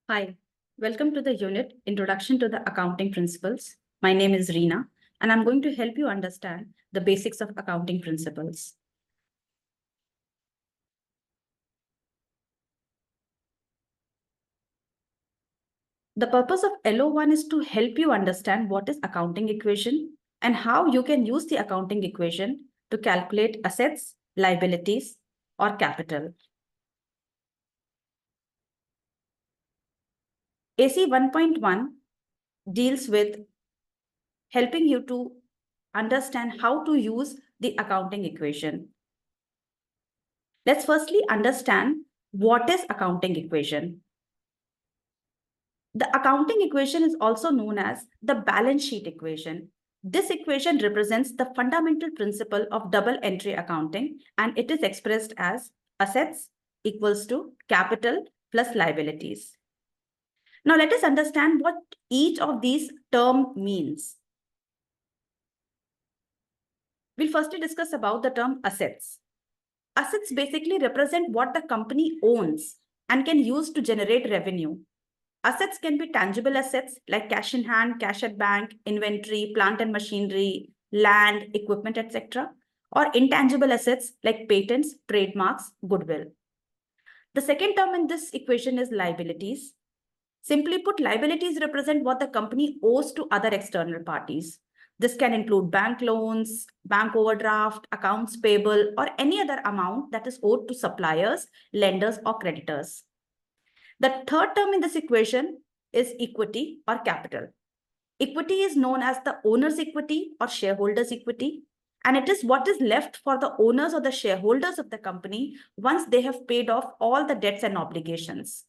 Hi, welcome to the unit Introduction to the Accounting Principles. My name is Reena, and I'm going to help you understand the basics of accounting principles. The purpose of LO1 is to help you understand what is accounting equation and how you can use the accounting equation to calculate assets, liabilities, or capital. AC 1.1 deals with helping you to understand how to use the accounting equation. Let's firstly understand what is accounting equation. The accounting equation is also known as the balance sheet equation. This equation represents the fundamental principle of double entry accounting, and it is expressed as assets equals to capital plus liabilities. Now let us understand what each of these terms means. We'll firstly discuss about the term assets. Assets basically represent what the company owns and can use to generate revenue. Assets can be tangible assets like cash in hand, cash at bank, inventory, plant and machinery, land, equipment, etc. Or intangible assets like patents, trademarks, goodwill. The second term in this equation is liabilities. Simply put, liabilities represent what the company owes to other external parties. This can include bank loans, bank overdraft, accounts payable, or any other amount that is owed to suppliers, lenders, or creditors. The third term in this equation is equity or capital. Equity is known as the owner's equity or shareholder's equity, and it is what is left for the owners or the shareholders of the company once they have paid off all the debts and obligations.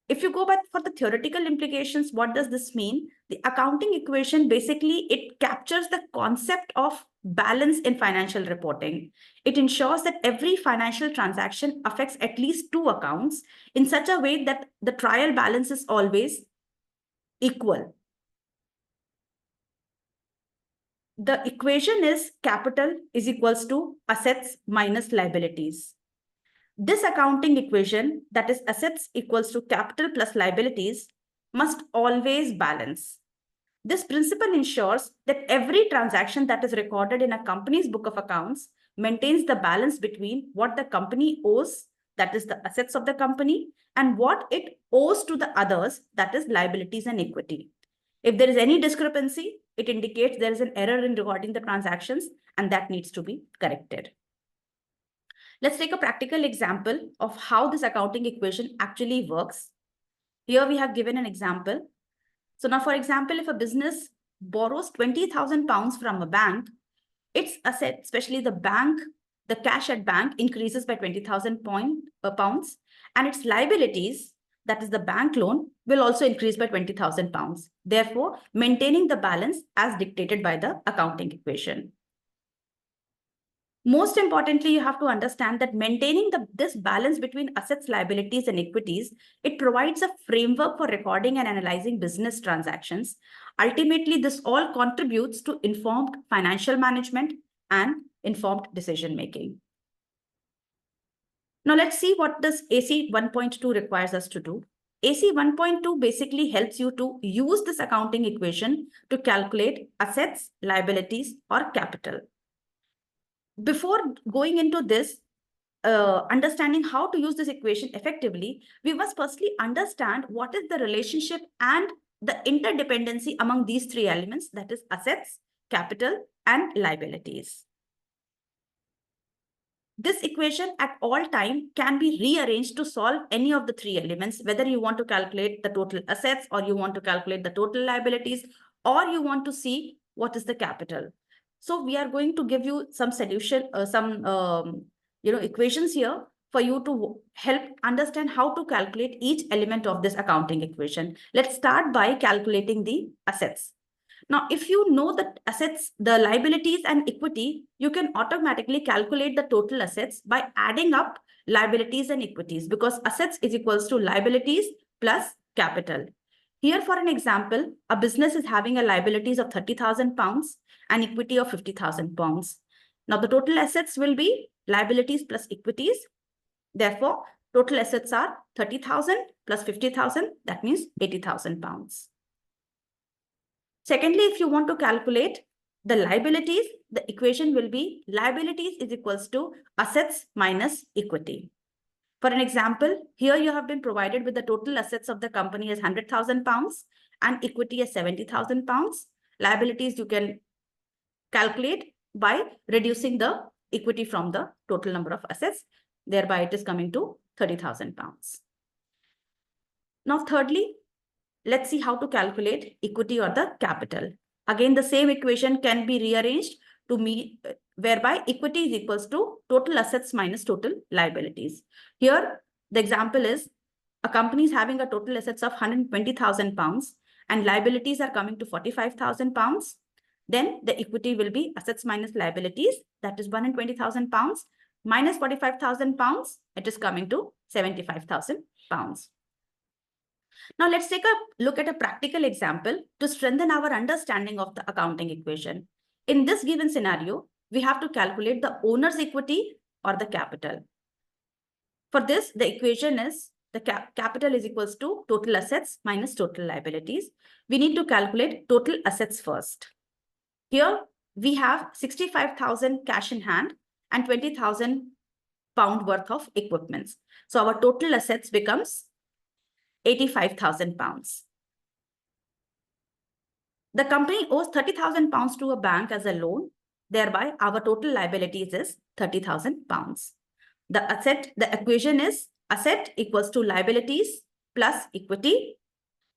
If you go back for the theoretical implications, what does this mean? The accounting equation, basically, it captures the concept of balance in financial reporting. It ensures that every financial transaction affects at least two accounts in such a way that the trial balance is always equal. The equation is capital is equals to assets minus liabilities. This accounting equation, that is assets equals to capital plus liabilities, must always balance. This principle ensures that every transaction that is recorded in a company's book of accounts maintains the balance between what the company owes, that is the assets of the company, and what it owes to the others, that is liabilities and equity. If there is any discrepancy, it indicates there is an error in recording the transactions, and that needs to be corrected. Let's take a practical example of how this accounting equation actually works. Here we have given an example. So now, for example, if a business borrows 20,000 pounds from a bank, its asset, especially the cash at bank, increases by 20,000 pounds, and its liabilities, that is the bank loan, will also increase by 20,000 pounds. Therefore, maintaining the balance as dictated by the accounting equation. Most importantly, you have to understand that maintaining this balance between assets, liabilities, and equities, it provides a framework for recording and analyzing business transactions. Ultimately, this all contributes to informed financial management and informed decision-making. Now, let's see what this AC 1.2 requires us to do. AC 1.2 basically helps you to use this accounting equation to calculate assets, liabilities, or capital. Before going into this, understanding how to use this equation effectively, we must firstly understand what is the relationship and the interdependency among these three elements, that is assets, capital, and liabilities. This equation at all time can be rearranged to solve any of the three elements, whether you want to calculate the total assets or you want to calculate the total liabilities, or you want to see what is the capital. So we are going to give you some solution, equations here for you to help understand how to calculate each element of this accounting equation. Let's start by calculating the assets. Now, if you know the assets, the liabilities and equity, you can automatically calculate the total assets by adding up liabilities and equities, because assets is equals to liabilities plus capital. Here, for an example, a business is having a liabilities of 30,000 pounds and equity of 50,000 pounds. Now, the total assets will be liabilities plus equities. Therefore, Total assets are 30,000 plus 50,000, that means 80,000 pounds. Secondly, if you want to calculate the liabilities, the equation will be liabilities is equals to assets minus equity. For an example, here you have been provided with the total assets of the company as 100,000 pounds and equity as 70,000 pounds. Liabilities you can calculate by reducing the equity from the total number of assets. Thereby, it is coming to 30,000 pounds. Now, thirdly, let's see how to calculate equity or the capital. Again, the same equation can be rearranged to meet whereby equity is equals to total assets minus total liabilities. Here, the example is a company is having a total assets of 120,000 pounds and liabilities are coming to 45,000 pounds. Then the equity will be assets minus liabilities, that is 120,000 pounds minus 45,000 pounds, it is coming to 75,000 pounds. Now let's take a look at a practical example to strengthen our understanding of the accounting equation. In this given scenario, we have to calculate the owner's equity or the capital. For this, the equation is the capital is equals to total assets minus total liabilities. We need to calculate total assets first. Here we have 65,000 cash in hand and 20,000 pound worth of equipments. So our total assets becomes 85,000 pounds. The company owes 30,000 pounds to a bank as a loan. Thereby, our total liabilities is 30,000 pounds. The equation is asset equals to liabilities plus equity.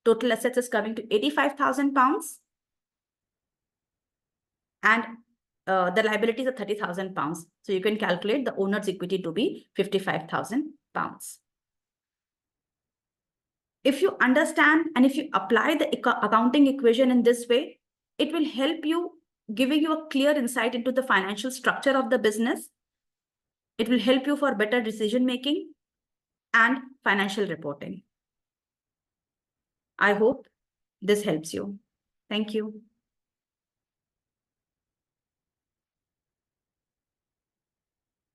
Total assets is coming to 85,000 pounds. And the liabilities are 30,000 pounds. So you can calculate the owner's equity to be 55,000 pounds. If you understand and if you apply the accounting equation in this way, it will help you, giving you a clear insight into the financial structure of the business. It will help you for better decision making and financial reporting. I hope this helps you. Thank you.